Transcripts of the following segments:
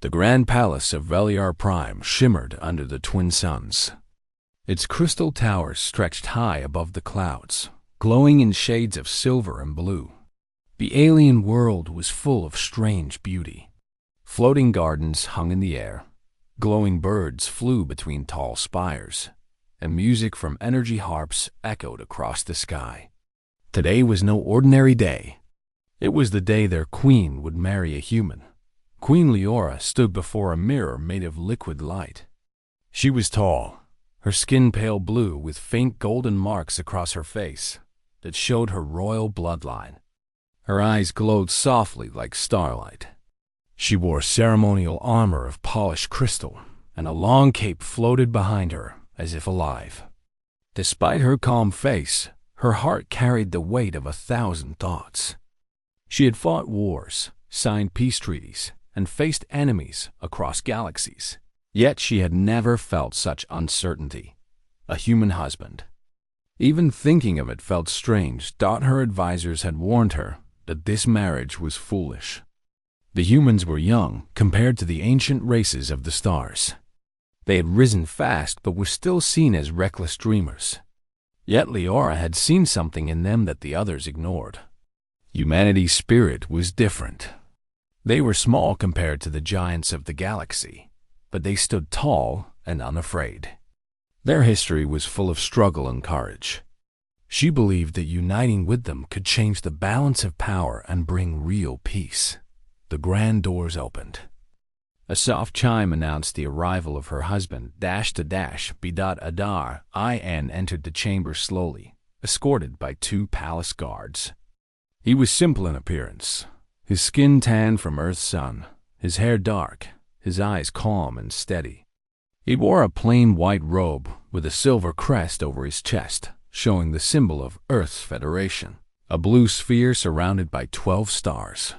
The grand palace of Veliar Prime shimmered under the twin suns. Its crystal towers stretched high above the clouds, glowing in shades of silver and blue. The alien world was full of strange beauty. Floating gardens hung in the air, glowing birds flew between tall spires, and music from energy harps echoed across the sky. Today was no ordinary day. It was the day their queen would marry a human. Queen Leora stood before a mirror made of liquid light. She was tall, her skin pale blue with faint golden marks across her face that showed her royal bloodline. Her eyes glowed softly like starlight. She wore ceremonial armor of polished crystal, and a long cape floated behind her as if alive. Despite her calm face, her heart carried the weight of 1,000 thoughts. She had fought wars, signed peace treaties, and faced enemies across galaxies. Yet she had never felt such uncertainty. A human husband. Even thinking of it felt strange. Thought her advisors had warned her that this marriage was foolish. The humans were young compared to the ancient races of the stars. They had risen fast but were still seen as reckless dreamers. Yet Leora had seen something in them that the others ignored. Humanity's spirit was different. They were small compared to the giants of the galaxy, but they stood tall and unafraid. Their history was full of struggle and courage. She believed that uniting with them could change the balance of power and bring real peace. The grand doors opened. A soft chime announced the arrival of her husband. Bidot Adar In entered the chamber slowly, escorted by 2 palace guards. He was simple in appearance. His skin tan from Earth's sun, his hair dark, his eyes calm and steady. He wore a plain white robe with a silver crest over his chest, showing the symbol of Earth's Federation, a blue sphere surrounded by 12 stars.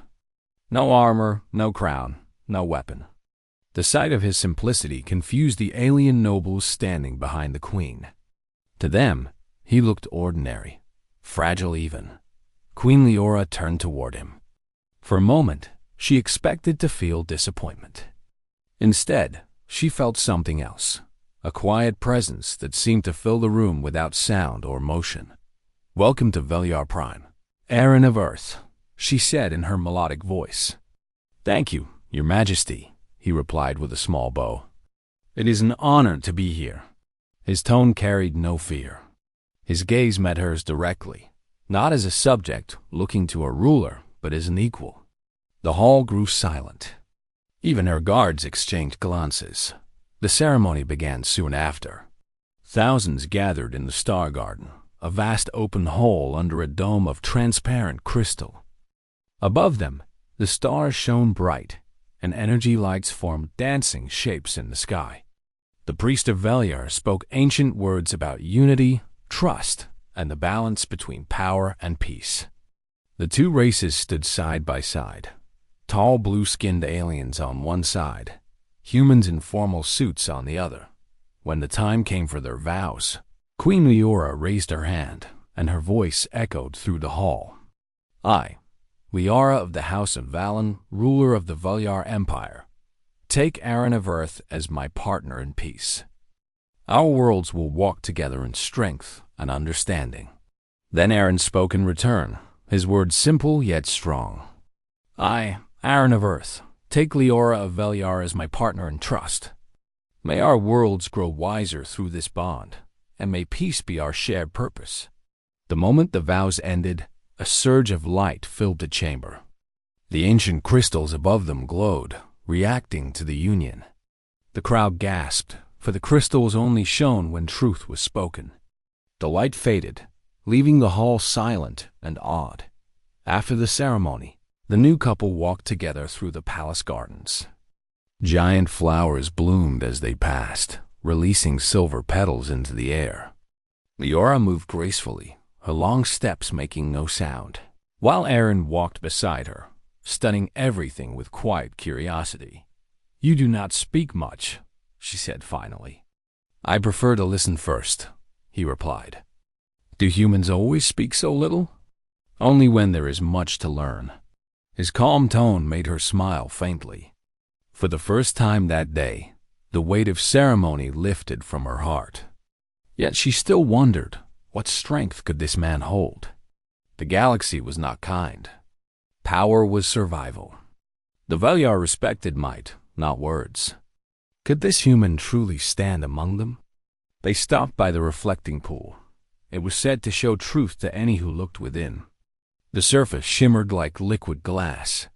No armor, no crown, no weapon. The sight of his simplicity confused the alien nobles standing behind the queen. To them, he looked ordinary, fragile even. Queen Leora turned toward him. For a moment, she expected to feel disappointment. Instead, she felt something else, a quiet presence that seemed to fill the room without sound or motion. "Welcome to Veliar Prime, Aaron of Earth," she said in her melodic voice. "Thank you, Your Majesty," he replied with a small bow. "It is an honor to be here." His tone carried no fear. His gaze met hers directly, not as a subject looking to a ruler, but as an equal. The hall grew silent. Even her guards exchanged glances. The ceremony began soon after. Thousands gathered in the Star Garden, a vast open hall under a dome of transparent crystal. Above them, the stars shone bright, and energy lights formed dancing shapes in the sky. The priest of Veliar spoke ancient words about unity, trust, and the balance between power and peace. The 2 races stood side by side, tall blue-skinned aliens on one side, humans in formal suits on the other. When the time came for their vows, Queen Leora raised her hand, and her voice echoed through the hall. "I, Leora of the House of Valen, ruler of the Veliar Empire, take Aaron of Earth as my partner in peace. Our worlds will walk together in strength and understanding." Then Aaron spoke in return, his words simple yet strong. "I, Aaron of Earth, take Leora of Veliar as my partner in trust. May our worlds grow wiser through this bond, and may peace be our shared purpose." The moment the vows ended, a surge of light filled the chamber. The ancient crystals above them glowed, reacting to the union. The crowd gasped, for the crystals only shone when truth was spoken. The light faded, leaving the hall silent and awed. After the ceremony, the new couple walked together through the palace gardens. Giant flowers bloomed as they passed, releasing silver petals into the air. Leora moved gracefully, her long steps making no sound, while Aaron walked beside her, studying everything with quiet curiosity. "You do not speak much," she said finally. "I prefer to listen first," he replied. "Do humans always speak so little?" "Only when there is much to learn." His calm tone made her smile faintly. For the first time that day, the weight of ceremony lifted from her heart. Yet she still wondered, what strength could this man hold? The galaxy was not kind. Power was survival. The Velyar respected might, not words. Could this human truly stand among them? They stopped by the reflecting pool. It was said to show truth to any who looked within. The surface shimmered like liquid glass.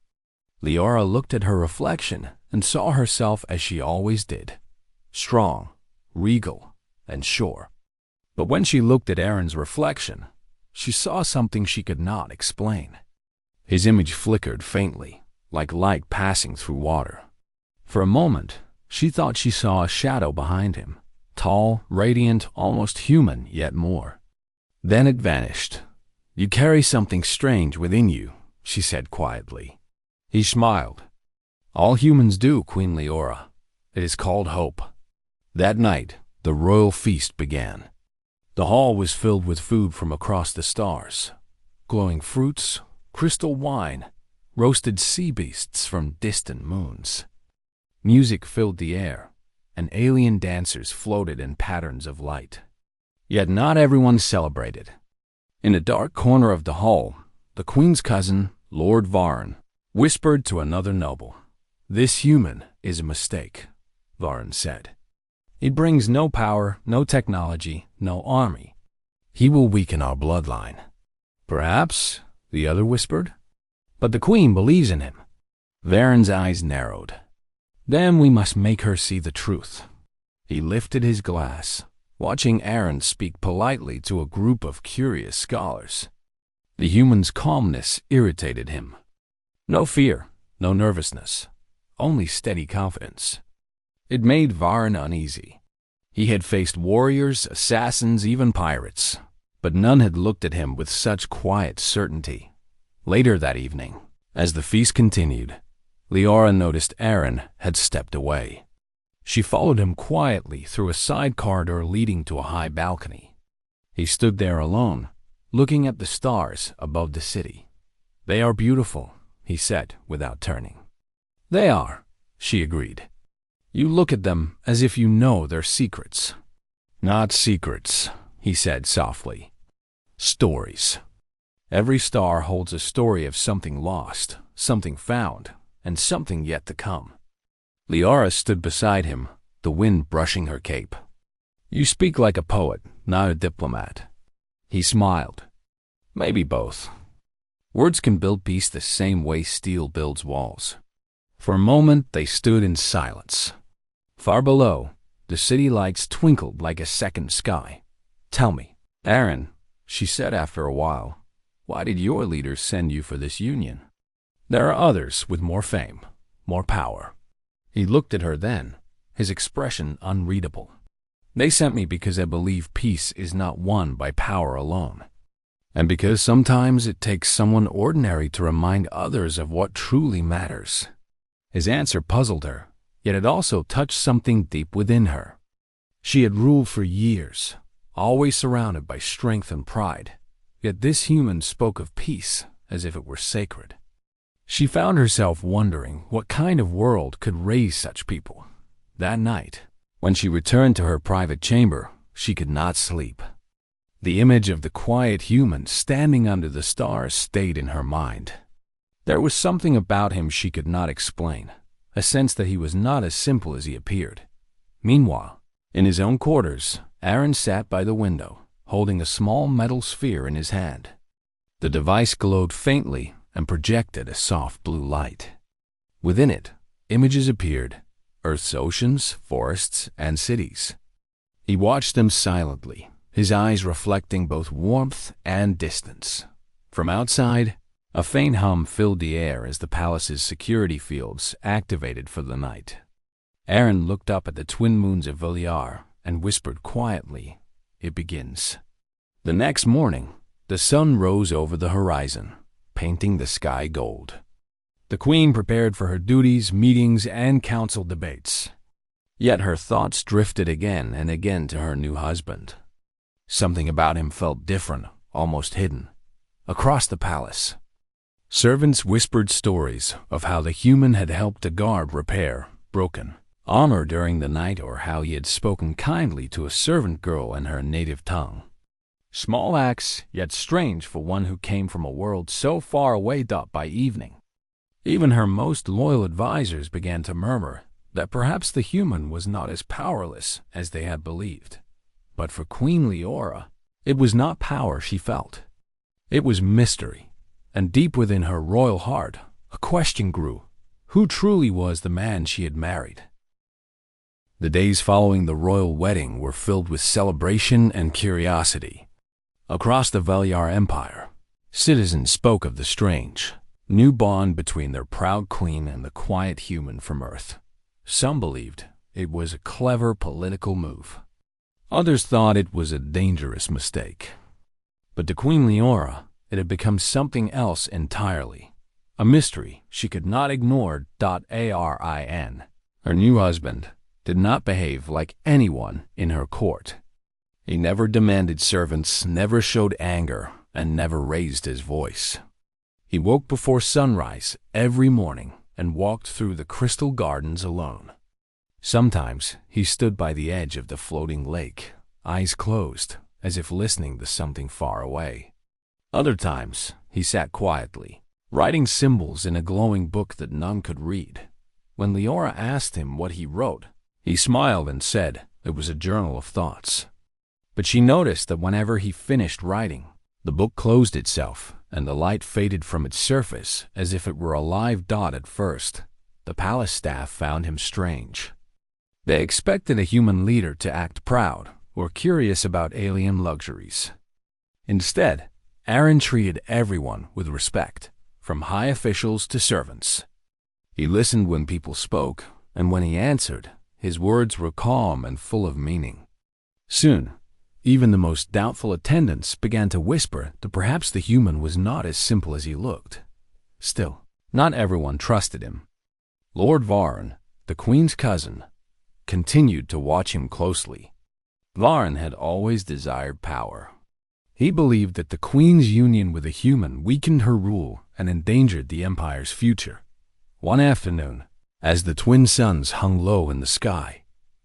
Liara looked at her reflection and saw herself as she always did, strong, regal, and sure. But when she looked at Aaron's reflection, she saw something she could not explain. His image flickered faintly, like light passing through water. For a moment, she thought she saw a shadow behind him, tall, radiant, almost human, yet more. Then it vanished. "You carry something strange within you," she said quietly. He smiled. "All humans do, Queen Leora. It is called hope." That night, the royal feast began. The hall was filled with food from across the stars. Glowing fruits, crystal wine, roasted sea beasts from distant moons. Music filled the air, and alien dancers floated in patterns of light. Yet not everyone celebrated. In a dark corner of the hall, the queen's cousin, Lord Varn, whispered to another noble. "This human is a mistake," Varn said. "He brings no power, no technology, no army. He will weaken our bloodline." "Perhaps," the other whispered. "But the queen believes in him." Varn's eyes narrowed. "Then we must make her see the truth." He lifted his glass, watching Aaron speak politely to a group of curious scholars. The human's calmness irritated him. No fear, no nervousness, only steady confidence. It made Varn uneasy. He had faced warriors, assassins, even pirates, but none had looked at him with such quiet certainty. Later that evening, as the feast continued, Liara noticed Aaron had stepped away. She followed him quietly through a side corridor leading to a high balcony. He stood there alone, looking at the stars above the city. "They are beautiful," he said without turning. "They are," she agreed. "You look at them as if you know their secrets." "Not secrets," he said softly. "Stories. Every star holds a story of something lost, something found, and something yet to come." Liara stood beside him, the wind brushing her cape. "You speak like a poet, not a diplomat." He smiled. "Maybe both. Words can build peace the same way steel builds walls." For a moment they stood in silence. Far below, the city lights twinkled like a second sky. "Tell me, Aaron," she said after a while, "why did your leaders send you for this union? There are others with more fame, more power." He looked at her then, his expression unreadable. "They sent me because I believe peace is not won by power alone, and because sometimes it takes someone ordinary to remind others of what truly matters." His answer puzzled her, yet it also touched something deep within her. She had ruled for years, always surrounded by strength and pride, yet this human spoke of peace as if it were sacred. She found herself wondering what kind of world could raise such people. That night, when she returned to her private chamber, she could not sleep. The image of the quiet human standing under the stars stayed in her mind. There was something about him she could not explain, a sense that he was not as simple as he appeared. Meanwhile, in his own quarters, Aaron sat by the window, holding a small metal sphere in his hand. The device glowed faintly and projected a soft blue light. Within it, images appeared, Earth's oceans, forests, and cities. He watched them silently, his eyes reflecting both warmth and distance. From outside, a faint hum filled the air as the palace's security fields activated for the night. Aaron looked up at the twin moons of Velyar and whispered quietly, "It begins." The next morning, the sun rose over the horizon, painting the sky gold. The queen prepared for her duties, meetings, and council debates. Yet her thoughts drifted again and again to her new husband. Something about him felt different, almost hidden. Across the palace, Servants whispered stories of how the human had helped a guard repair broken armor during the night, or how he had spoken kindly to a servant girl in her native tongue. Small acts, yet strange for one who came from a world so far away. By evening, even her most loyal advisors began to murmur that perhaps the human was not as powerless as they had believed. But for Queen Leora, it was not power she felt. It was mystery, and deep within her royal heart, a question grew: who truly was the man she had married? The days following the royal wedding were filled with celebration and curiosity. Across the Velyar Empire, citizens spoke of the strange, new bond between their proud queen and the quiet human from Earth. Some believed it was a clever political move. Others thought it was a dangerous mistake. But to Queen Leora, it had become something else entirely. A mystery she could not ignore. Arin, her new husband, did not behave like anyone in her court. He never demanded servants, never showed anger, and never raised his voice. He woke before sunrise every morning and walked through the crystal gardens alone. Sometimes he stood by the edge of the floating lake, eyes closed, as if listening to something far away. Other times he sat quietly, writing symbols in a glowing book that none could read. When Leora asked him what he wrote, he smiled and said it was a journal of thoughts. But she noticed that whenever he finished writing, the book closed itself and the light faded from its surface as if it were a live dot. At first, the palace staff found him strange. They expected a human leader to act proud or curious about alien luxuries. Instead, Arin treated everyone with respect, from high officials to servants. He listened when people spoke, and when he answered, his words were calm and full of meaning. Soon, even the most doubtful attendants began to whisper that perhaps the human was not as simple as he looked. Still, not everyone trusted him. Lord Varn, the queen's cousin, continued to watch him closely. Varn had always desired power. He believed that the queen's union with a human weakened her rule and endangered the empire's future. One afternoon, as the twin suns hung low in the sky,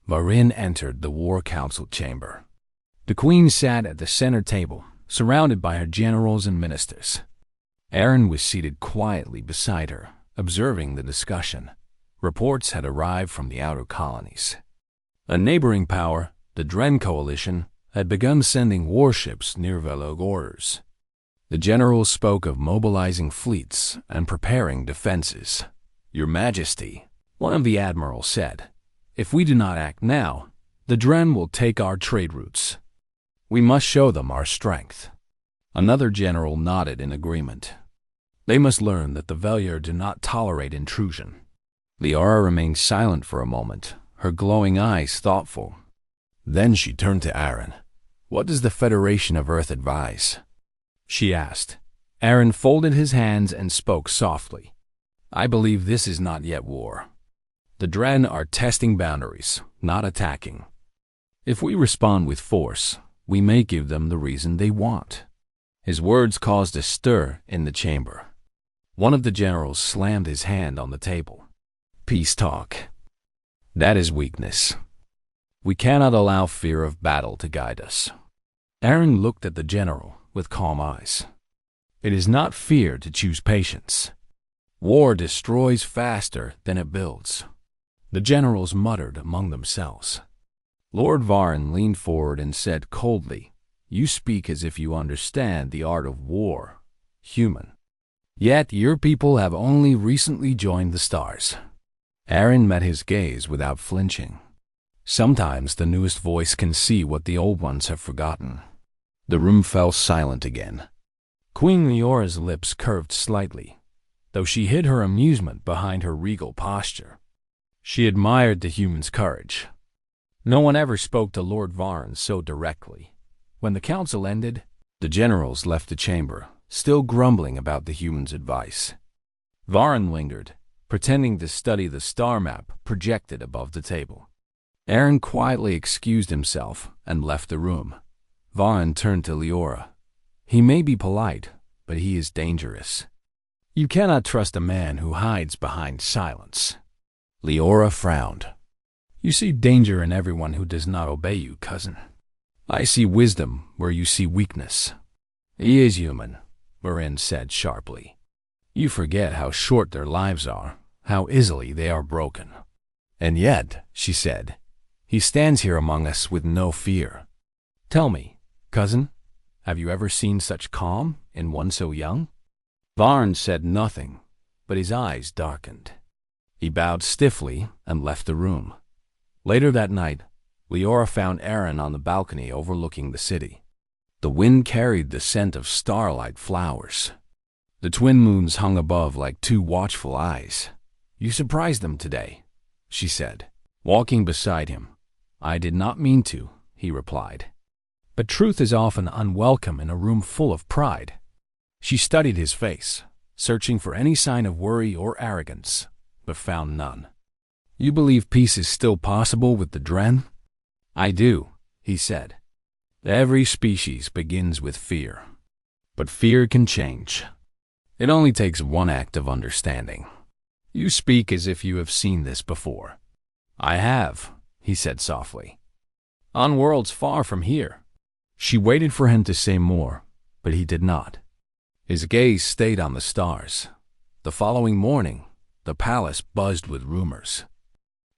Varin entered the war council chamber. The queen sat at the center table, surrounded by her generals and ministers. Arin was seated quietly beside her, observing the discussion. Reports had arrived from the outer colonies. A neighboring power, the Dren Coalition, had begun sending warships near Velogor's. The generals spoke of mobilizing fleets and preparing defenses. "Your Majesty," one of the admirals said, "if we do not act now, the Dren will take our trade routes. We must show them our strength." Another general nodded in agreement. They must learn that the Velyar do not tolerate intrusion. Leora remained silent for a moment, her glowing eyes thoughtful. Then she turned to Arin. "What does the Federation of Earth advise?" she asked. Arin folded his hands and spoke softly. "I believe this is not yet war. The Dren are testing boundaries, not attacking. If we respond with force, we may give them the reason they want." His words caused a stir in the chamber. One of the generals slammed his hand on the table. "Peace talk. That is weakness. We cannot allow fear of battle to guide us." Arin looked at the general with calm eyes. "It is not fear to choose patience. War destroys faster than it builds." The generals muttered among themselves. Lord Varn leaned forward and said coldly, "You speak as if you understand the art of war, human. Yet your people have only recently joined the stars." Arin met his gaze without flinching. Sometimes the newest voice can see what the old ones have forgotten. The room fell silent again. Queen Leora's lips curved slightly, though she hid her amusement behind her regal posture. She admired the human's courage. No one ever spoke to Lord Varn so directly. When the council ended, the generals left the chamber, still grumbling about the human's advice. Varn lingered, pretending to study the star map projected above the table. Arin quietly excused himself and left the room. Varn turned to Leora. "He may be polite, but he is dangerous." You cannot trust a man who hides behind silence. Leora frowned. You see danger in everyone who does not obey you, cousin. I see wisdom where you see weakness. He is human, Marin said sharply. You forget how short their lives are, how easily they are broken. And yet, she said, he stands here among us with no fear. Tell me, cousin, have you ever seen such calm in one so young? Varn said nothing, but his eyes darkened. He bowed stiffly and left the room. Later that night, Leora found Aaron on the balcony overlooking the city. The wind carried the scent of starlight flowers. The twin moons hung above like two watchful eyes. You surprised them today, she said, walking beside him. I did not mean to, he replied. But truth is often unwelcome in a room full of pride. She studied his face, searching for any sign of worry or arrogance, but found none. You believe peace is still possible with the Dren? I do, he said. Every species begins with fear. But fear can change. It only takes one act of understanding. You speak as if you have seen this before. I have, he said softly. On worlds far from here. She waited for him to say more, but he did not. His gaze stayed on the stars. The following morning, the palace buzzed with rumors.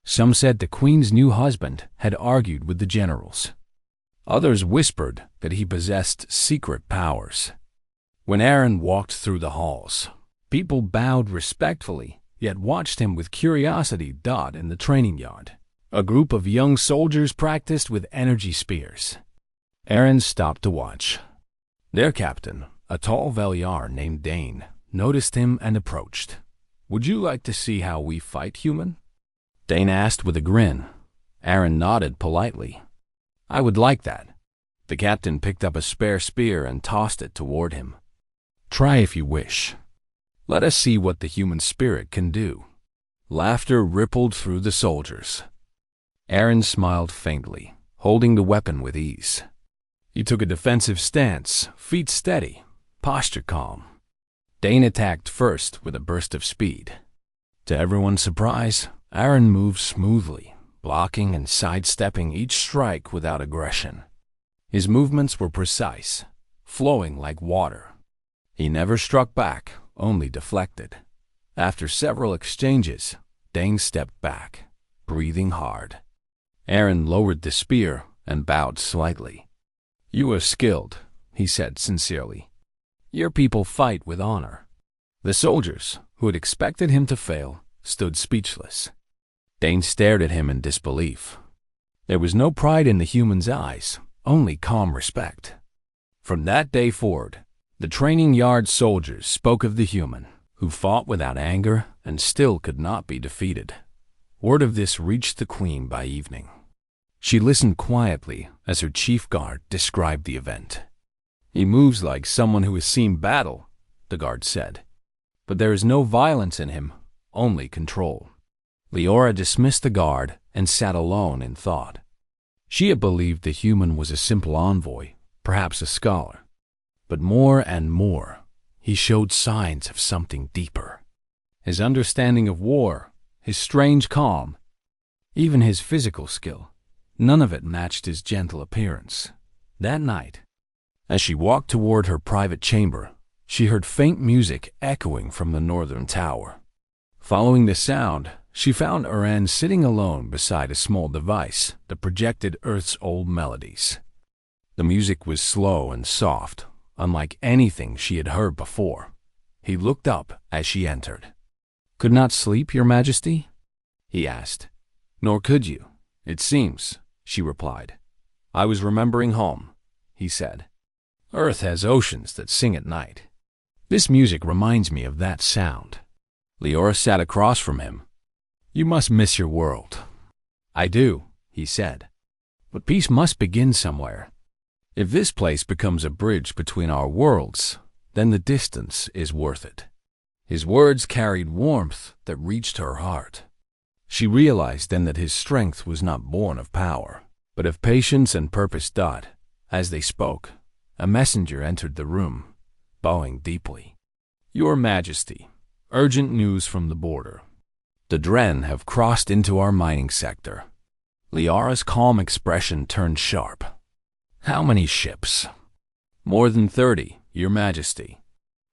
Some said the queen's new husband had argued with the generals. Others whispered that he possessed secret powers. When Aaron walked through the halls, people bowed respectfully, yet watched him with curiosity. In the training yard, a group of young soldiers practiced with energy spears. Aaron stopped to watch. Their captain, a tall Veliar named Dane, noticed him and approached. Would you like to see how we fight, human? Dane asked with a grin. Aaron nodded politely. I would like that. The captain picked up a spare spear and tossed it toward him. Try if you wish. Let us see what the human spirit can do. Laughter rippled through the soldiers. Aaron smiled faintly, holding the weapon with ease. He took a defensive stance, feet steady, posture calm. Dane attacked first with a burst of speed. To everyone's surprise, Aaron moved smoothly, blocking and sidestepping each strike without aggression. His movements were precise, flowing like water. He never struck back, only deflected. After several exchanges, Dane stepped back, breathing hard. Aaron lowered the spear and bowed slightly. You are skilled, he said sincerely. Your people fight with honor. The soldiers, who had expected him to fail, stood speechless. Dane stared at him in disbelief. There was no pride in the human's eyes, only calm respect. From that day forward, the training yard soldiers spoke of the human, who fought without anger and still could not be defeated. Word of this reached the queen by evening. She listened quietly as her chief guard described the event. He moves like someone who has seen battle, the guard said. But there is no violence in him, only control. Leora dismissed the guard and sat alone in thought. She had believed the human was a simple envoy, perhaps a scholar. But more and more, he showed signs of something deeper. His understanding of war, his strange calm, even his physical skill, none of it matched his gentle appearance. That night, as she walked toward her private chamber, she heard faint music echoing from the northern tower. Following the sound, she found Uran sitting alone beside a small device that projected Earth's old melodies. The music was slow and soft, unlike anything she had heard before. He looked up as she entered. Could not sleep, Your Majesty? He asked. Nor could you, it seems, she replied. I was remembering home, he said. Earth has oceans that sing at night. This music reminds me of that sound. Leora sat across from him. You must miss your world. I do, he said. But peace must begin somewhere. If this place becomes a bridge between our worlds, then the distance is worth it. His words carried warmth that reached her heart. She realized then that his strength was not born of power, but of patience and purpose. As they spoke, a messenger entered the room, bowing deeply. Your Majesty, urgent news from the border. The Dren have crossed into our mining sector. Liara's calm expression turned sharp. How many ships? More than 30, Your Majesty.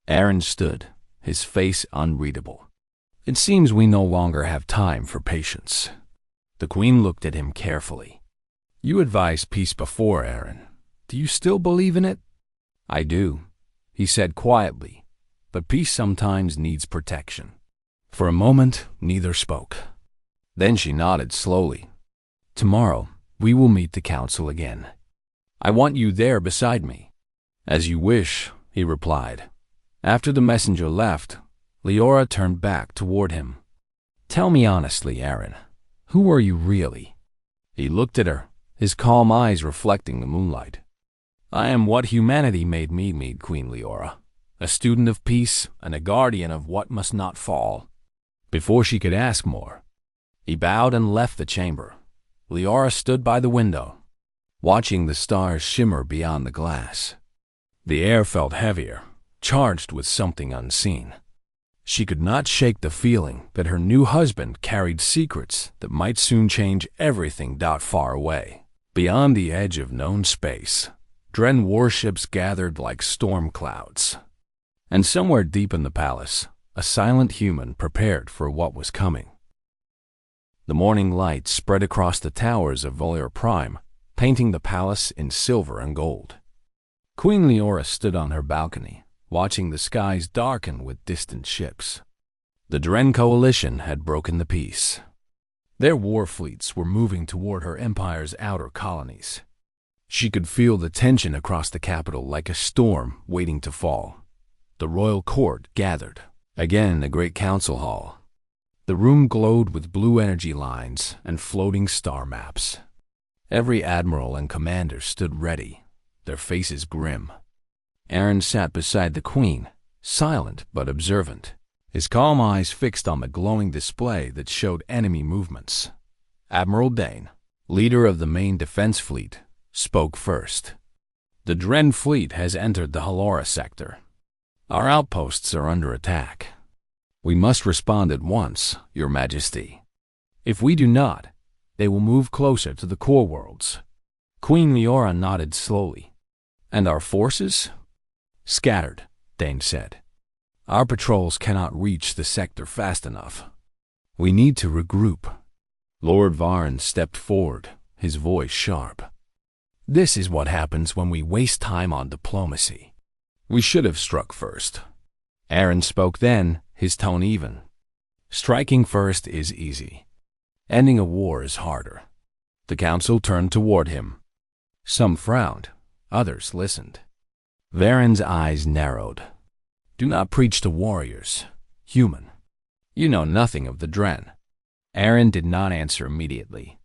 Aaron stood, his face unreadable. It seems we no longer have time for patience. The Queen looked at him carefully. You advised peace before, Aaron. Do you still believe in it? I do, he said quietly, but peace sometimes needs protection. For a moment, neither spoke. Then she nodded slowly. Tomorrow, we will meet the council again. I want you there beside me. As you wish, he replied. After the messenger left, Liara turned back toward him. Tell me honestly, Aaron, who are you really? He looked at her, his calm eyes reflecting the moonlight. I am what humanity made me, Queen Liara, a student of peace and a guardian of what must not fall. Before she could ask more, he bowed and left the chamber. Liara stood by the window, watching the stars shimmer beyond the glass. The air felt heavier, charged with something unseen. She could not shake the feeling that her new husband carried secrets that might soon change everything far away. Beyond the edge of known space, Dren warships gathered like storm clouds. And somewhere deep in the palace, a silent human prepared for what was coming. The morning light spread across the towers of Valiar Prime, painting the palace in silver and gold. Queen Liara stood on her balcony, watching the skies darken with distant ships. The Dren coalition had broken the peace. Their war fleets were moving toward her empire's outer colonies. She could feel the tension across the capital like a storm waiting to fall. The royal court gathered, again in the great council hall. The room glowed with blue energy lines and floating star maps. Every admiral and commander stood ready, their faces grim. Aaron sat beside the queen, silent but observant, his calm eyes fixed on the glowing display that showed enemy movements. Admiral Dane, leader of the main defense fleet, spoke first. The Dren fleet has entered the Halora sector. Our outposts are under attack. We must respond at once, Your Majesty. If we do not, they will move closer to the core worlds. Queen Liara nodded slowly. And our forces? Scattered, Dane said. Our patrols cannot reach the sector fast enough. We need to regroup. Lord Varn stepped forward, his voice sharp. This is what happens when we waste time on diplomacy. We should have struck first. Aaron spoke then, his tone even. Striking first is easy. Ending a war is harder. The council turned toward him. Some frowned, others listened. Varen's eyes narrowed. Do not preach to warriors, human. You know nothing of the Dren. Aaron did not answer immediately.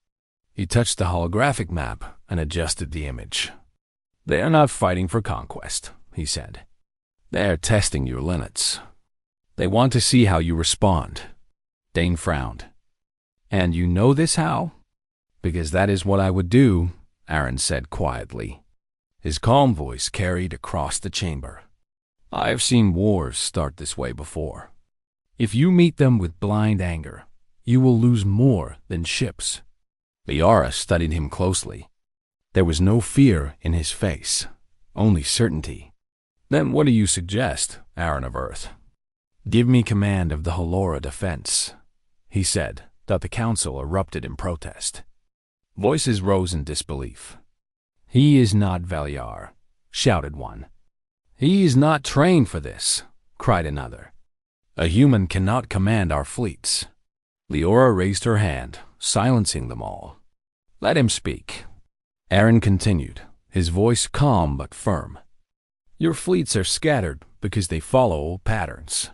He touched the holographic map and adjusted the image. They are not fighting for conquest, he said. They are testing your limits. They want to see how you respond. Dane frowned. And you know this how? Because that is what I would do, Aaron said quietly. His calm voice carried across the chamber. I have seen wars start this way before. If you meet them with blind anger, you will lose more than ships. Liara studied him closely. There was no fear in his face, only certainty. Then what do you suggest, Aaron of Earth? Give me command of the Halora defense, he said, that the council erupted in protest. Voices rose in disbelief. He is not Valiar, shouted one. He is not trained for this, cried another. A human cannot command our fleets. Liara raised her hand, silencing them all. Let him speak. Aaron continued, his voice calm but firm. Your fleets are scattered because they follow old patterns.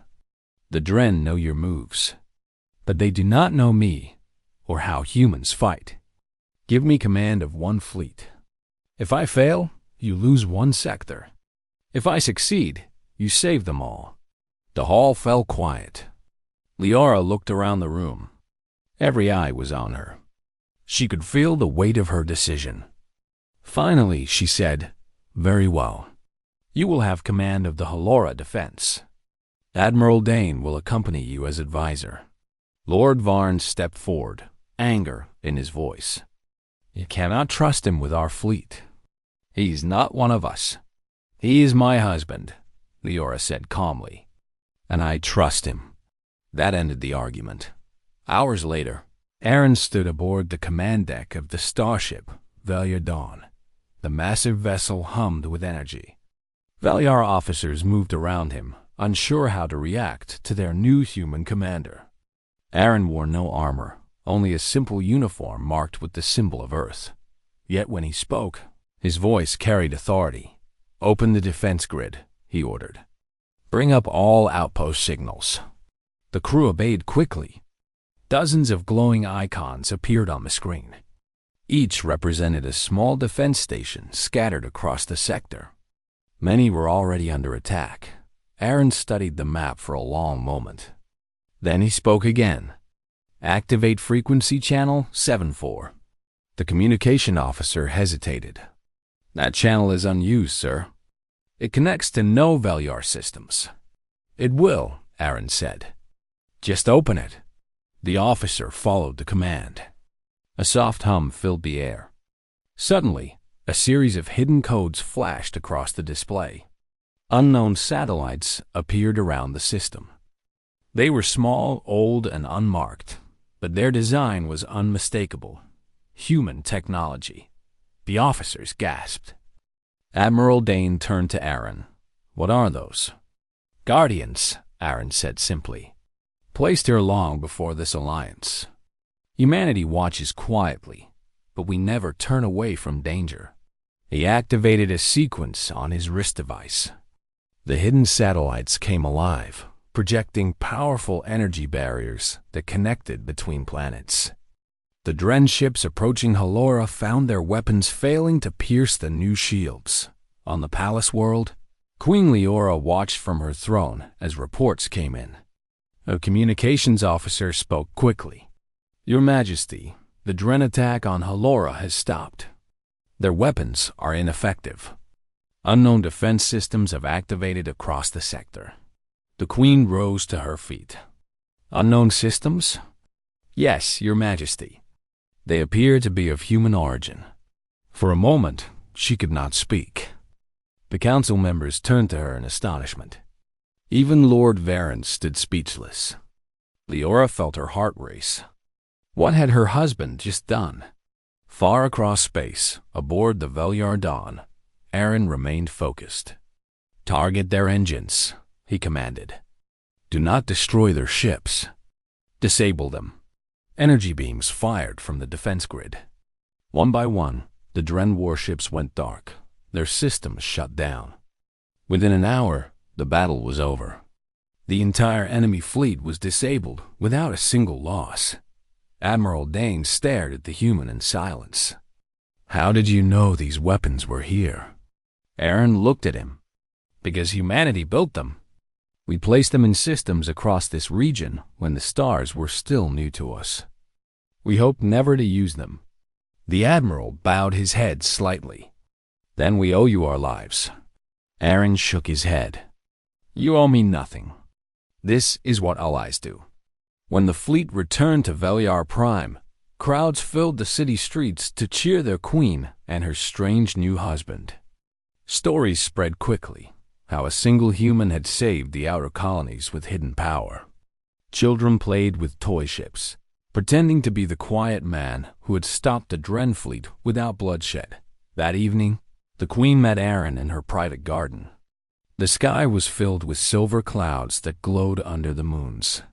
The Dren know your moves, but they do not know me or how humans fight. Give me command of one fleet. If I fail, you lose one sector. If I succeed, you save them all. The hall fell quiet. Liara looked around the room. Every eye was on her. She could feel the weight of her decision. Finally, she said, Very well. You will have command of the Halora defense. Admiral Dane will accompany you as advisor. Lord Varn stepped forward, anger in his voice. You cannot trust him with our fleet. He's not one of us. He is my husband, Leora said calmly. And I trust him. That ended the argument. Hours later, Aaron stood aboard the command deck of the starship Valiar Dawn. The massive vessel hummed with energy. Valiar officers moved around him, unsure how to react to their new human commander. Aaron wore no armor, only a simple uniform marked with the symbol of Earth. Yet when he spoke, his voice carried authority. Open the defense grid, he ordered. Bring up all outpost signals. The crew obeyed quickly. Dozens of glowing icons appeared on the screen. Each represented a small defense station scattered across the sector. Many were already under attack. Aaron studied the map for a long moment. Then he spoke again. Activate frequency channel 74. The communication officer hesitated. That channel is unused, sir. It connects to no Valiar systems. It will, Aaron said. Just open it. The officer followed the command. A soft hum filled the air. Suddenly, a series of hidden codes flashed across the display. Unknown satellites appeared around the system. They were small, old, and unmarked, but their design was unmistakable. Human technology. The officers gasped. Admiral Dane turned to Aaron. What are those? Guardians, Aaron said simply. Placed here long before this alliance. Humanity watches quietly, but we never turn away from danger. He activated a sequence on his wrist device. The hidden satellites came alive, projecting powerful energy barriers that connected between planets. The Dren ships approaching Halora found their weapons failing to pierce the new shields. On the palace world, Queen Leora watched from her throne as reports came in. A communications officer spoke quickly. Your Majesty, the Dren attack on Halora has stopped. Their weapons are ineffective. Unknown defense systems have activated across the sector. The Queen rose to her feet. Unknown systems? Yes, Your Majesty. They appear to be of human origin. For a moment, she could not speak. The council members turned to her in astonishment. Even Lord Varen stood speechless. Leora felt her heart race. What had her husband just done? Far across space, aboard the Valiar Dawn, Aaron remained focused. Target their engines, he commanded. Do not destroy their ships. Disable them. Energy beams fired from the defense grid. One by one, the Dren warships went dark. Their systems shut down. Within an hour, the battle was over. The entire enemy fleet was disabled without a single loss. Admiral Dane stared at the human in silence. How did you know these weapons were here? Aaron looked at him. Because humanity built them. We placed them in systems across this region when the stars were still new to us. We hoped never to use them. The Admiral bowed his head slightly. Then we owe you our lives. Aaron shook his head. You owe me nothing. This is what allies do. When the fleet returned to Valiar Prime, crowds filled the city streets to cheer their queen and her strange new husband. Stories spread quickly. How a single human had saved the outer colonies with hidden power. Children played with toy ships, pretending to be the quiet man who had stopped the Dren fleet without bloodshed. That evening, the Queen met Aaron in her private garden. The sky was filled with silver clouds that glowed under the moons.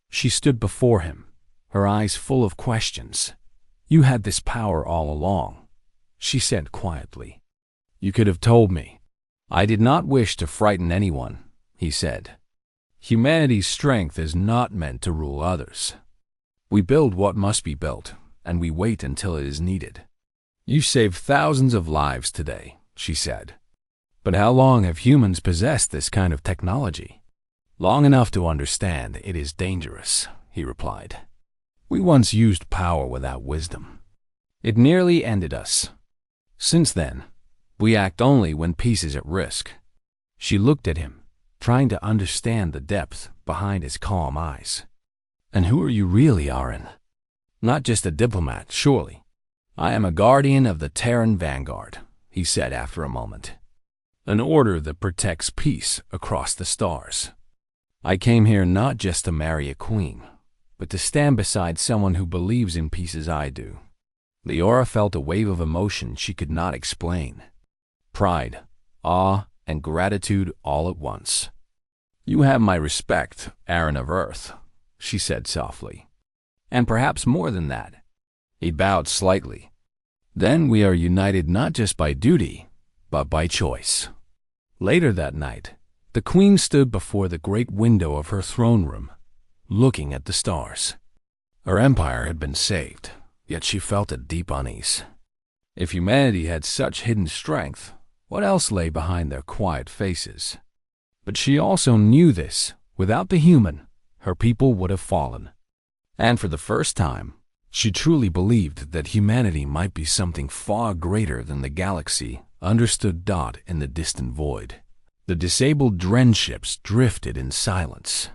She stood before him, her eyes full of questions. You had this power all along, she said quietly. You could have told me. I did not wish to frighten anyone, he said. Humanity's strength is not meant to rule others. We build what must be built, and we wait until it is needed. You saved thousands of lives today, she said. But how long have humans possessed this kind of technology? Long enough to understand it is dangerous, he replied. We once used power without wisdom. It nearly ended us. Since then, we act only when peace is at risk. She looked at him, trying to understand the depth behind his calm eyes. "And who are you really, Aaron? Not just a diplomat, surely." "I am a guardian of the Terran Vanguard," he said after a moment. "An order that protects peace across the stars. I came here not just to marry a queen, but to stand beside someone who believes in peace as I do." Leora felt a wave of emotion she could not explain. Pride, awe, and gratitude all at once. "You have my respect, Aaron of Earth," she said softly. "And perhaps more than that." He bowed slightly. "Then we are united not just by duty, but by choice." Later that night, the queen stood before the great window of her throne room, looking at the stars. Her empire had been saved, yet she felt a deep unease. If humanity had such hidden strength, what else lay behind their quiet faces? But she also knew this. Without the human, her people would have fallen. And for the first time, she truly believed that humanity might be something far greater than the galaxy understood dot in the distant void. The disabled Dren ships drifted in silence.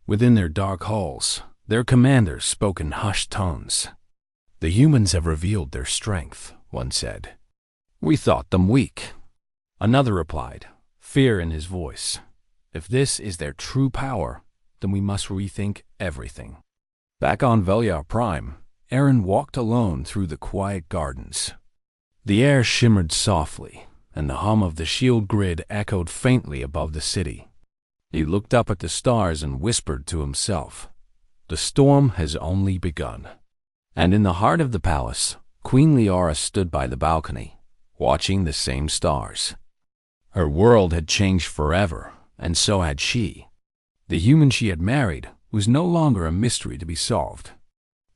Within their dark hulls, their commanders spoke in hushed tones. "The humans have revealed their strength," one said. "We thought them weak." Another replied, fear in his voice. "If this is their true power, then we must rethink everything." Back on Veliar Prime, Aaron walked alone through the quiet gardens. The air shimmered softly, and the hum of the shield grid echoed faintly above the city. He looked up at the stars and whispered to himself, "The storm has only begun." And in the heart of the palace, Queen Leora stood by the balcony, watching the same stars. Her world had changed forever, and so had she. The human she had married was no longer a mystery to be solved.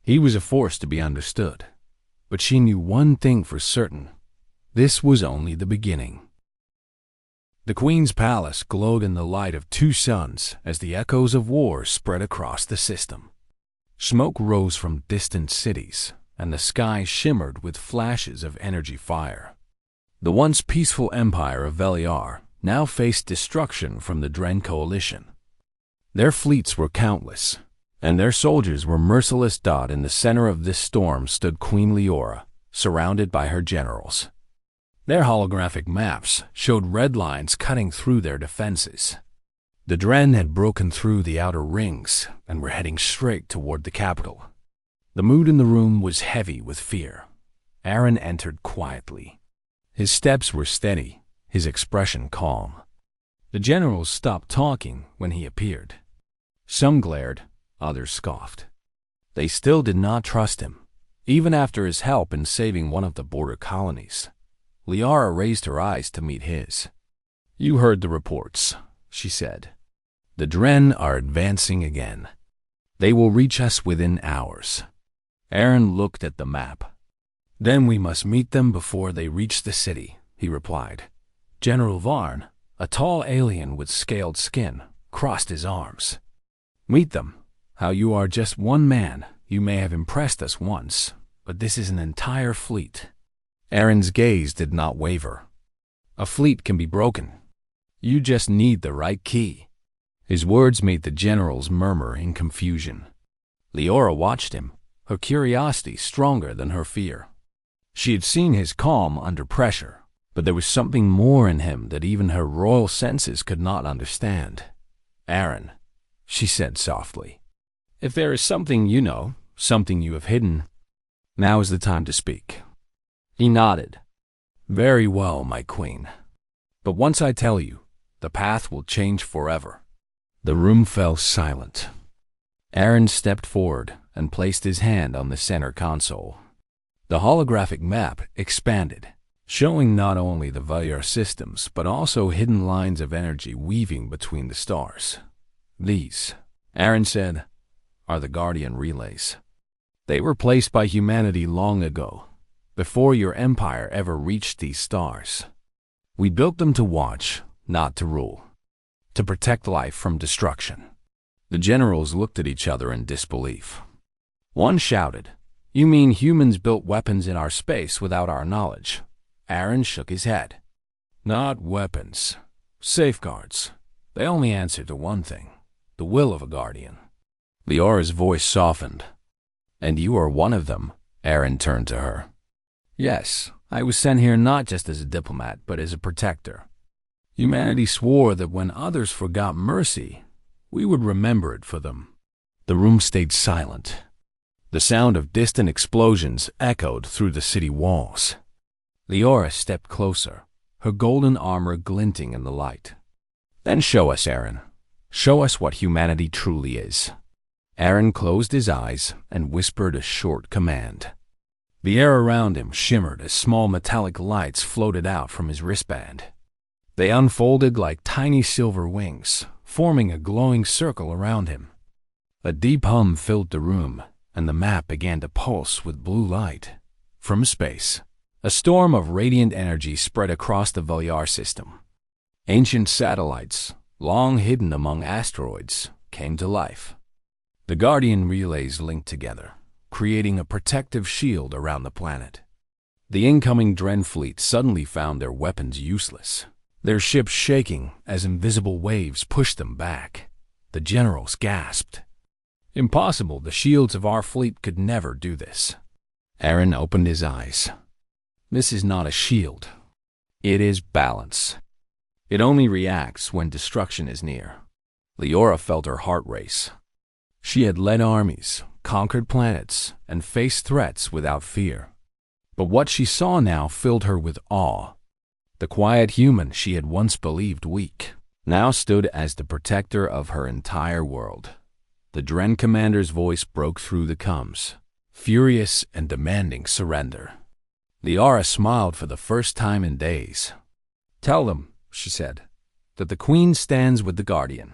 He was a force to be understood. But she knew one thing for certain. This was only the beginning. The Queen's palace glowed in the light of two suns as the echoes of war spread across the system. Smoke rose from distant cities, and the sky shimmered with flashes of energy fire. The once peaceful empire of Veliar now faced destruction from the Dren coalition. Their fleets were countless, and their soldiers were merciless. In the center of this storm stood Queen Leora, surrounded by her generals. Their holographic maps showed red lines cutting through their defenses. The Dren had broken through the outer rings and were heading straight toward the capital. The mood in the room was heavy with fear. Aaron entered quietly. His steps were steady, his expression calm. The generals stopped talking when he appeared. Some glared, others scoffed. They still did not trust him, even after his help in saving one of the border colonies. Leora raised her eyes to meet his. "You heard the reports," she said. "The Dren are advancing again. They will reach us within hours." Aaron looked at the map. "Then we must meet them before they reach the city," he replied. General Varn, a tall alien with scaled skin, crossed his arms. "Meet them. How you are just one man. You may have impressed us once, but this is an entire fleet." Aaron's gaze did not waver. "A fleet can be broken. You just need the right key." His words made the generals murmur in confusion. Leora watched him, her curiosity stronger than her fear. She had seen his calm under pressure, but there was something more in him that even her royal senses could not understand. "Aaron," she said softly, "if there is something you know, something you have hidden, now is the time to speak." He nodded. "Very well, my queen. But once I tell you, the path will change forever." The room fell silent. Aaron stepped forward and placed his hand on the center console. The holographic map expanded, showing not only the Veliar systems, but also hidden lines of energy weaving between the stars. "These," Aaron said, "are the Guardian relays. They were placed by humanity long ago, before your empire ever reached these stars. We built them to watch, not to rule, to protect life from destruction." The generals looked at each other in disbelief. One shouted, "You mean humans built weapons in our space without our knowledge?" Aaron shook his head. "Not weapons. Safeguards. They only answer to one thing, the will of a guardian. Leora's voice softened. And you are one of them, Aaron turned to her. Yes, I was sent here not just as a diplomat, but as a protector. Humanity swore that when others forgot mercy, we would remember it for them. The room stayed silent. The sound of distant explosions echoed through the city walls. Leora stepped closer, her golden armor glinting in the light. Then show us, Aaron. Show us what humanity truly is. Aaron closed his eyes and whispered a short command. The air around him shimmered as small metallic lights floated out from his wristband. They unfolded like tiny silver wings, forming a glowing circle around him. A deep hum filled the room, and the map began to pulse with blue light. From space, a storm of radiant energy spread across the Velyar system. Ancient satellites, long hidden among asteroids, came to life. The Guardian relays linked together, creating a protective shield around the planet. The incoming Dren fleet suddenly found their weapons useless, their ships shaking as invisible waves pushed them back. The generals gasped. Impossible, the shields of our fleet could never do this. Aaron opened his eyes. This is not a shield. It is balance. It only reacts when destruction is near. Leora felt her heart race. She had led armies, conquered planets, and faced threats without fear. But what she saw now filled her with awe. The quiet human she had once believed weak now stood as the protector of her entire world. The Dren commander's voice broke through the comms, furious and demanding surrender. Leora smiled for the first time in days. Tell them, she said, that the Queen stands with the Guardian.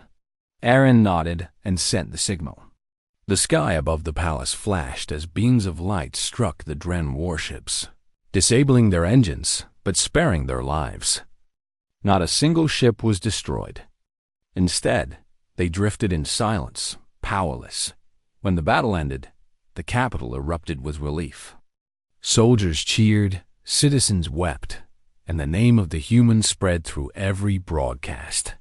Aaron nodded and sent the signal. The sky above the palace flashed as beams of light struck the Dren warships, disabling their engines but sparing their lives. Not a single ship was destroyed. Instead, they drifted in silence, powerless. When the battle ended, the capital erupted with relief. Soldiers cheered, citizens wept, and the name of the human spread through every broadcast.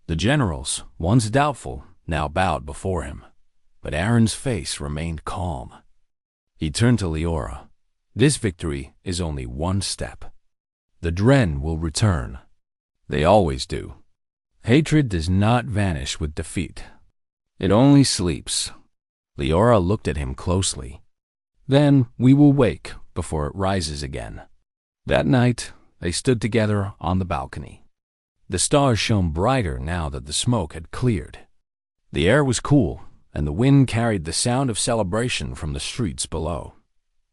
The generals, once doubtful, now bowed before him, but Aaron's face remained calm. He turned to Leora. This victory is only one step. The Dren will return. They always do. Hatred does not vanish with defeat. It only sleeps. Leora looked at him closely. Then we will wake before it rises again. That night, they stood together on the balcony. The stars shone brighter now that the smoke had cleared. The air was cool, and the wind carried the sound of celebration from the streets below.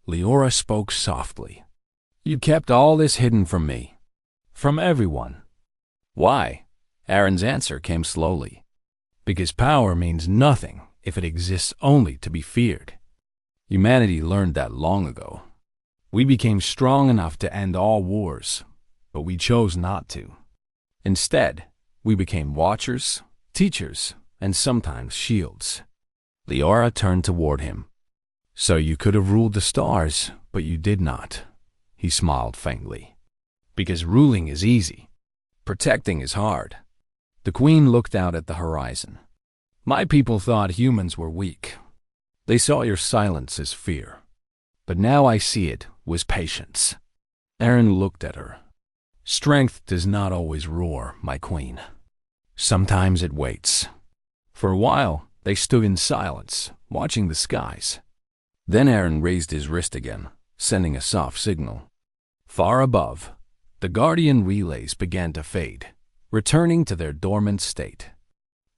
Leora spoke softly. You kept all this hidden from me. From everyone. Why? Aaron's answer came slowly. Because power means nothing if it exists only to be feared. Humanity learned that long ago. We became strong enough to end all wars, but we chose not to. Instead, we became watchers, teachers, and sometimes shields. Leora turned toward him. So you could have ruled the stars, but you did not. He smiled faintly. Because ruling is easy. Protecting is hard. The Queen looked out at the horizon. My people thought humans were weak. They saw your silence as fear. But now I see it was patience. Aaron looked at her. Strength does not always roar, my queen. Sometimes it waits. For a while, they stood in silence, watching the skies. Then Aaron raised his wrist again, sending a soft signal. Far above, the Guardian relays began to fade, returning to their dormant state.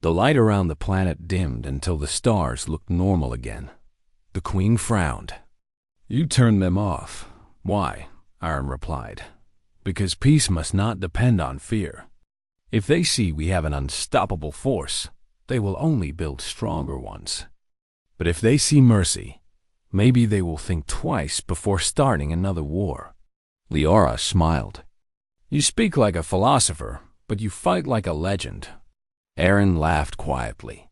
The light around the planet dimmed until the stars looked normal again. The Queen frowned. You turned them off. Why? Aaron replied. Because peace must not depend on fear. If they see we have an unstoppable force, they will only build stronger ones. But if they see mercy, maybe they will think twice before starting another war. Leora smiled. You speak like a philosopher, but you fight like a legend. Aaron laughed quietly.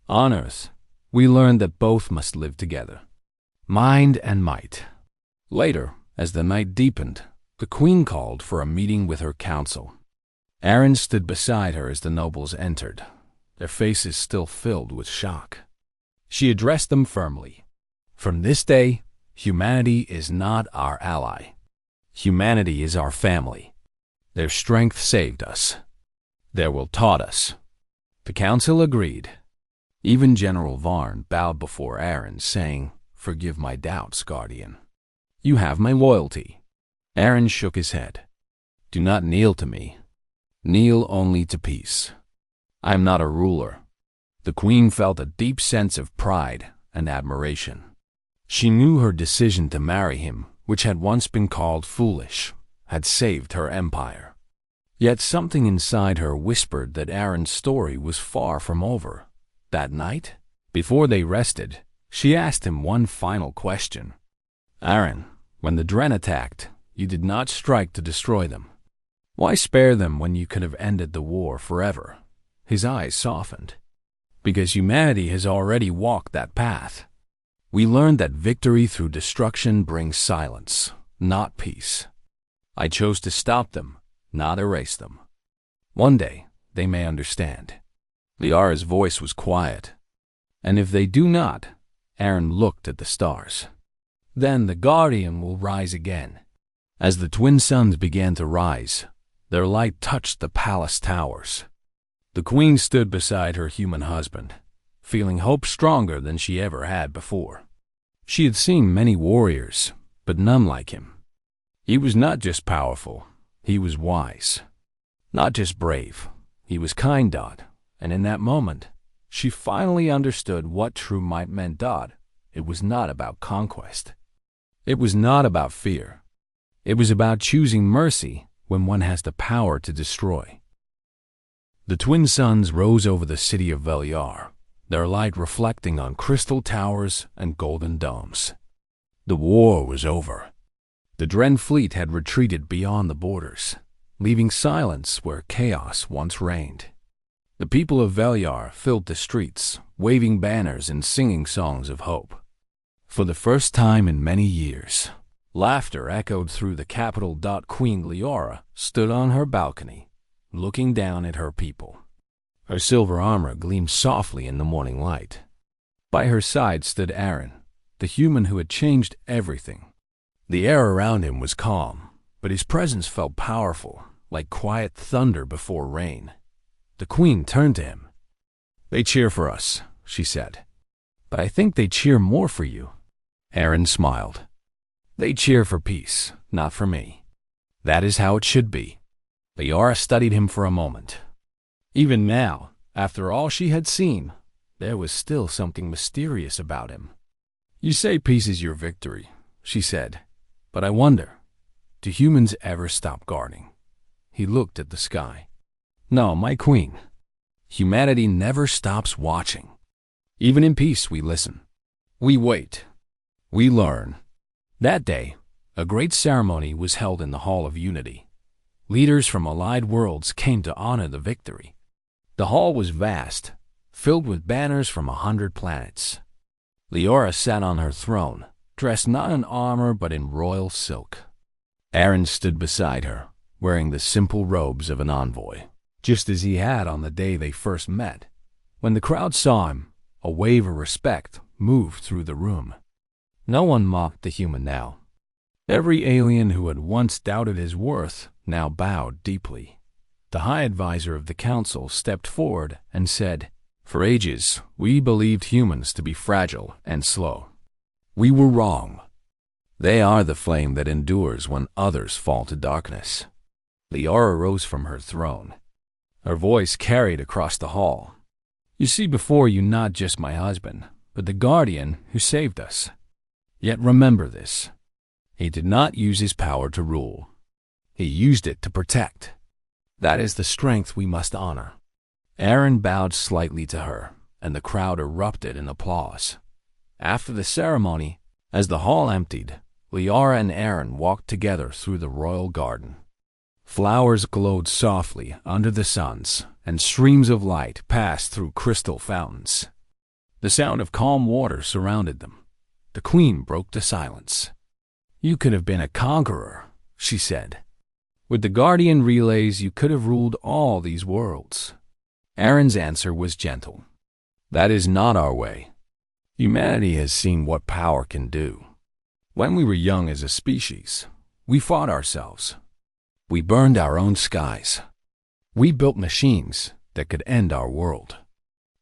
On Earth, we learned that both must live together. Mind and might. Later, as the night deepened, the Queen called for a meeting with her council. Aaron stood beside her as the nobles entered, their faces still filled with shock. She addressed them firmly. From this day, humanity is not our ally. Humanity is our family. Their strength saved us. Their will taught us. The council agreed. Even General Varn bowed before Aaron, saying, "Forgive my doubts, Guardian. You have my loyalty." Aaron shook his head. "Do not kneel to me. Kneel only to peace. I am not a ruler." The queen felt a deep sense of pride and admiration. She knew her decision to marry him, which had once been called foolish, had saved her empire. Yet something inside her whispered that Aaron's story was far from over. That night, before they rested, she asked him one final question. "Aaron, when the Dren attacked, you did not strike to destroy them. Why spare them when you could have ended the war forever?" His eyes softened. "Because humanity has already walked that path. We learned that victory through destruction brings silence, not peace. I chose to stop them, not erase them. One day, they may understand." Liara's voice was quiet. "And if they do not," Aaron looked at the stars, "then the Guardian will rise again." As the twin suns began to rise, their light touched the palace towers. The queen stood beside her human husband, feeling hope stronger than she ever had before. She had seen many warriors, but none like him. He was not just powerful, he was wise. Not just brave, he was kind. And in that moment, she finally understood what true might meant. It was not about conquest. It was not about fear. It was about choosing mercy when one has the power to destroy. The twin suns rose over the city of Velyar, their light reflecting on crystal towers and golden domes. The war was over. The Dren fleet had retreated beyond the borders, leaving silence where chaos once reigned. The people of Velyar filled the streets, waving banners and singing songs of hope. For the first time in many years, laughter echoed through the capital. Queen Liara stood on her balcony, looking down at her people. Her silver armor gleamed softly in the morning light. By her side stood Aaron, the human who had changed everything. The air around him was calm, but his presence felt powerful, like quiet thunder before rain. The queen turned to him. "They cheer for us," she said. "But I think they cheer more for you." Aaron smiled. "They cheer for peace, not for me. That is how it should be." Liara studied him for a moment. Even now, after all she had seen, there was still something mysterious about him. "You say peace is your victory," she said. "But I wonder, do humans ever stop guarding?" He looked at the sky. "No, my queen. Humanity never stops watching. Even in peace we listen. We wait. We learn." That day, a great ceremony was held in the Hall of Unity. Leaders from allied worlds came to honor the victory. The hall was vast, filled with banners from 100 planets. Liara sat on her throne, dressed not in armor but in royal silk. Aaron stood beside her, wearing the simple robes of an envoy, just as he had on the day they first met. When the crowd saw him, a wave of respect moved through the room. No one mocked the human now. Every alien who had once doubted his worth now bowed deeply. The High Advisor of the Council stepped forward and said, "For ages, we believed humans to be fragile and slow. We were wrong. They are the flame that endures when others fall to darkness." Liara rose from her throne. Her voice carried across the hall. "You see before you not just my husband, but the Guardian who saved us. Yet remember this. He did not use his power to rule. He used it to protect. That is the strength we must honor." Aaron bowed slightly to her, and the crowd erupted in applause. After the ceremony, as the hall emptied, Liara and Aaron walked together through the royal garden. Flowers glowed softly under the suns, and streams of light passed through crystal fountains. The sound of calm water surrounded them. The queen broke the silence. "You could have been a conqueror," she said. With the Guardian relays, you could have ruled all these worlds. Aaron's answer was gentle. That is not our way. Humanity has seen what power can do. When we were young as a species, we fought ourselves. We burned our own skies. We built machines that could end our world.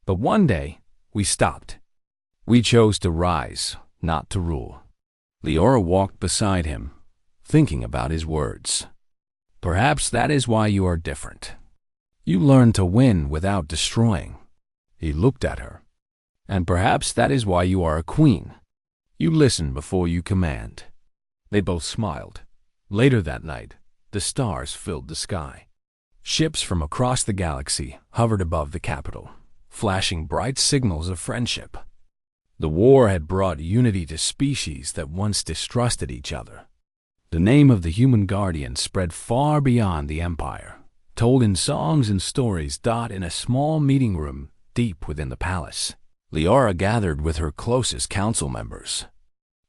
But one day, we stopped. We chose to rise, not to rule. Leora walked beside him, thinking about his words. Perhaps that is why you are different. You learn to win without destroying. He looked at her. And perhaps that is why you are a queen. You listen before you command. They both smiled. Later that night, the stars filled the sky. Ships from across the galaxy hovered above the capital, flashing bright signals of friendship. The war had brought unity to species that once distrusted each other. The name of the human guardian spread far beyond the empire, told in songs and stories in a small meeting room deep within the palace. Leora gathered with her closest council members.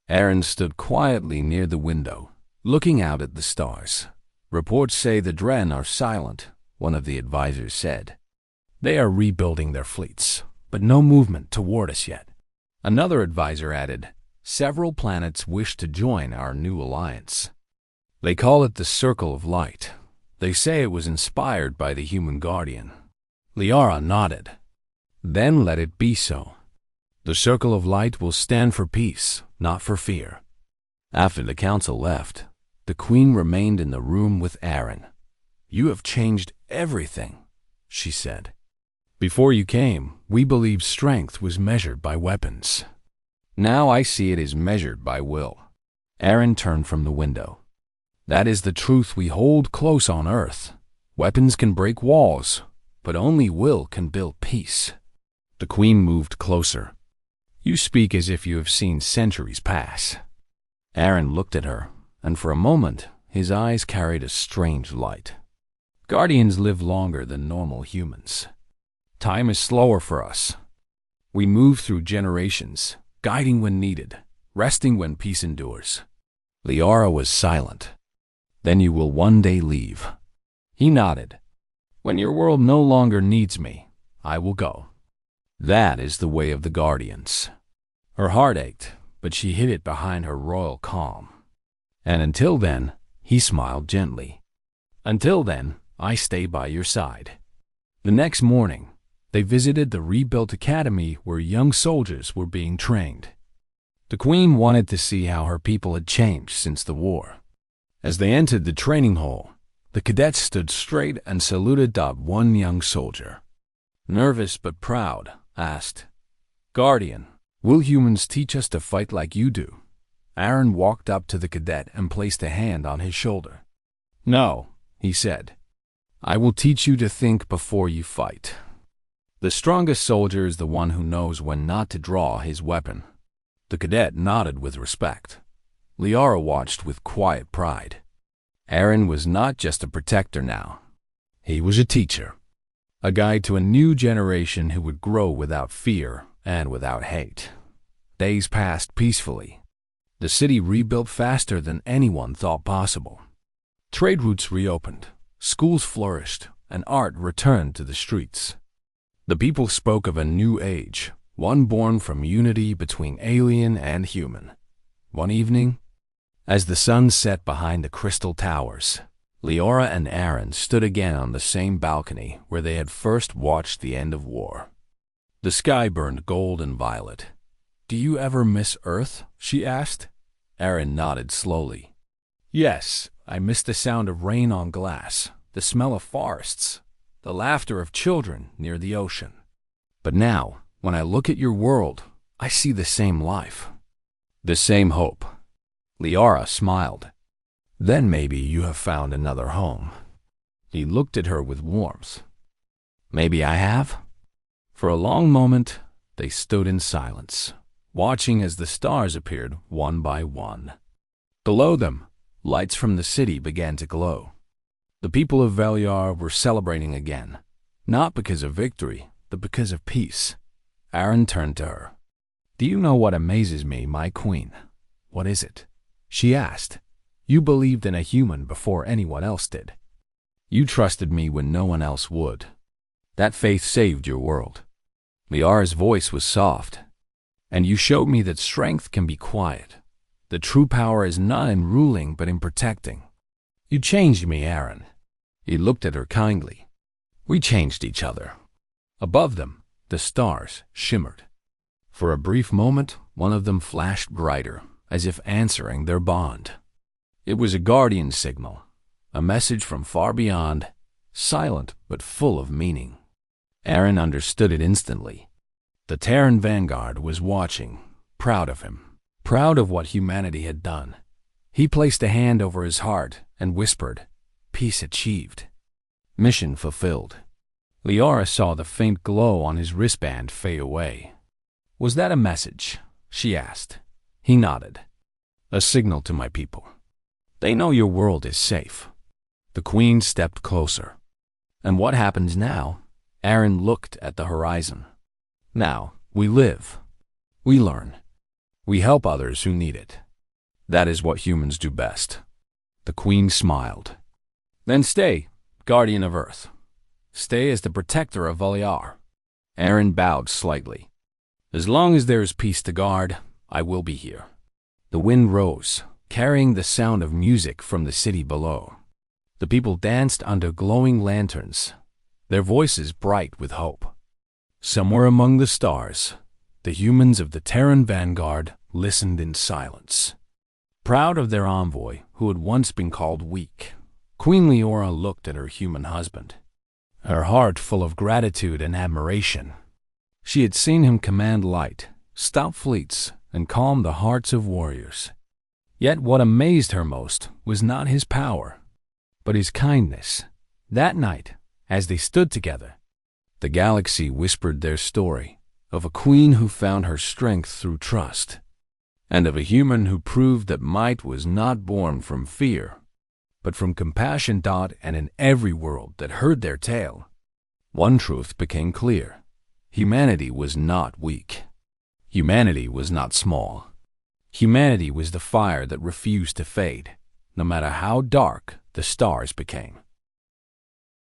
Aaron stood quietly near the window, looking out at the stars. Reports say the Dren are silent, one of the advisors said. They are rebuilding their fleets, but no movement toward us yet. Another advisor added, several planets wish to join our new alliance. They call it the Circle of Light. They say it was inspired by the human guardian. Leora nodded. Then let it be so. The Circle of Light will stand for peace, not for fear. After the council left, the queen remained in the room with Aaron. You have changed everything, she said. Before you came, we believed strength was measured by weapons. Now I see it is measured by will. Aaron turned from the window. That is the truth we hold close on Earth. Weapons can break walls, but only will can build peace. The queen moved closer. You speak as if you have seen centuries pass. Aaron looked at her, and for a moment his eyes carried a strange light. Guardians live longer than normal humans. Time is slower for us. We move through generations, guiding when needed, resting when peace endures. Leora was silent. Then you will one day leave. He nodded. When your world no longer needs me, I will go. That is the way of the Guardians. Her heart ached, but she hid it behind her royal calm. And until then, he smiled gently. Until then, I stay by your side. The next morning, they visited the rebuilt academy where young soldiers were being trained. The queen wanted to see how her people had changed since the war. As they entered the training hall, the cadets stood straight and saluted one young soldier. Nervous but proud, asked, Guardian, will humans teach us to fight like you do? Aaron walked up to the cadet and placed a hand on his shoulder. No, he said. I will teach you to think before you fight. The strongest soldier is the one who knows when not to draw his weapon. The cadet nodded with respect. Leora watched with quiet pride. Aaron was not just a protector now. He was a teacher. A guide to a new generation who would grow without fear and without hate. Days passed peacefully. The city rebuilt faster than anyone thought possible. Trade routes reopened, schools flourished, and art returned to the streets. The people spoke of a new age, one born from unity between alien and human. One evening, as the sun set behind the crystal towers, Leora and Aaron stood again on the same balcony where they had first watched the end of war. The sky burned gold and violet. Do you ever miss Earth? She asked. Aaron nodded slowly. Yes, I miss the sound of rain on glass, the smell of forests, the laughter of children near the ocean. But now, when I look at your world, I see the same life, the same hope. Leora smiled. Then maybe you have found another home. He looked at her with warmth. Maybe I have? For a long moment, they stood in silence, watching as the stars appeared one by one. Below them, lights from the city began to glow. The people of Veliar were celebrating again, not because of victory, but because of peace. Aaron turned to her. Do you know what amazes me, my queen? What is it? She asked. You believed in a human before anyone else did. You trusted me when no one else would. That faith saved your world. Liara's voice was soft. And you showed me that strength can be quiet. The true power is not in ruling but in protecting. You changed me, Aaron. He looked at her kindly. We changed each other. Above them, the stars shimmered. For a brief moment, one of them flashed brighter, as if answering their bond. It was a guardian signal, a message from far beyond, silent but full of meaning. Aaron understood it instantly. The Terran vanguard was watching, proud of him, proud of what humanity had done. He placed a hand over his heart and whispered, "Peace achieved. Mission fulfilled." Liara saw the faint glow on his wristband fade away. "Was that a message?" she asked. He nodded. "A signal to my people. They know your world is safe." The Queen stepped closer. "And what happens now?" Aaron looked at the horizon. "Now, we live. We learn. We help others who need it. That is what humans do best." The Queen smiled. "Then stay, guardian of Earth. Stay as the protector of Valiar." Aaron bowed slightly. "As long as there is peace to guard, I will be here." The wind rose, carrying the sound of music from the city below. The people danced under glowing lanterns, their voices bright with hope. Somewhere among the stars, the humans of the Terran vanguard listened in silence. Proud of their envoy, who had once been called weak, Queen Liara looked at her human husband, her heart full of gratitude and admiration. She had seen him command light, stop fleets, and calm the hearts of warriors. Yet what amazed her most was not his power, but his kindness. That night, as they stood together, the galaxy whispered their story of a queen who found her strength through trust, and of a human who proved that might was not born from fear, but from compassion. And in every world that heard their tale, one truth became clear. Humanity was not weak. Humanity was not small. Humanity was the fire that refused to fade, no matter how dark the stars became.